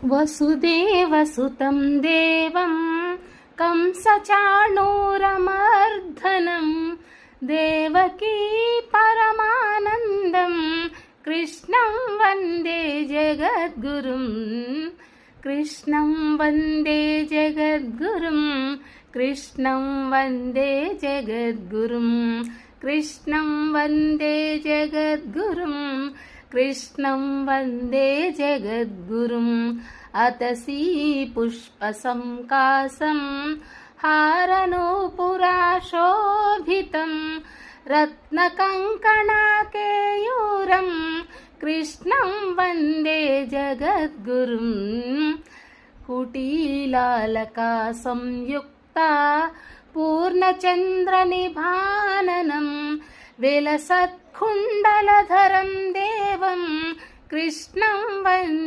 वसुदेवसुतं देवं कंसचाणूरमर्दनं देवकी परमानन्दं कृष्णं वन्दे जगद्गुरुं कृष्णं वन्दे जगद्गुरुं कृष्णं वन्दे जगद्गुरुं कृष्णं वन्दे जगद्गुरुं कृष्णं वन्दे जगद्गुरुम् अतसी पुष्पसंकासं हारनूपुराशोभितं रत्नकङ्कणाकेयूरं कृष्णं वन्दे जगद्गुरुं कुटीलालका संयुक्ता पूर्णचन्द्रनिभाननं विलसत्कुण्डलधरं देवं कृष्णं वन्दे